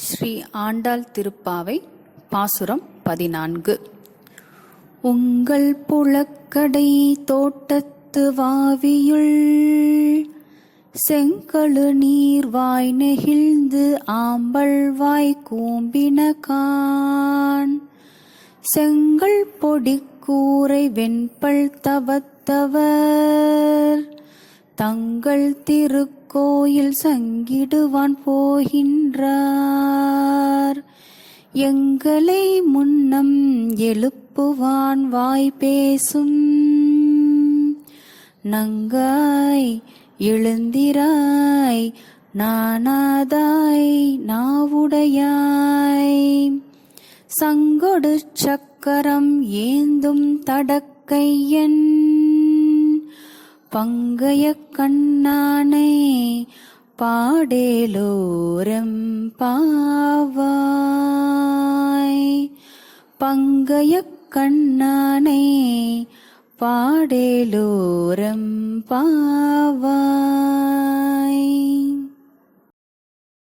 ஸ்ரீ ஆண்டாள் திருப்பாவை பாசுரம் 14. உங்கள் புழக்கடை தோட்டத்து வாவியுள் செங்கழு நீர் வாய் நெகிழ்ந்து ஆம்பல் வாய் கூம்பினகான் செங்கல் பொடி கூரை வெண்பல் தவத்தவர் தங்கள் திருக்கோயில் சங்கிடுவான் போகின்றார். எங்களை முன்னம் எழுப்புவான் வாய் பேசும் நங்காய் எழுந்திராய் நானாதாய் நாவுடையாய் சங்கொடு சக்கரம் ஏந்தும் தடக்கையன் பங்கய கண்ணானை பாடேலோரம் பாவாய் பங்கய கண்ணானை பாடேலோரம் பாவாய்.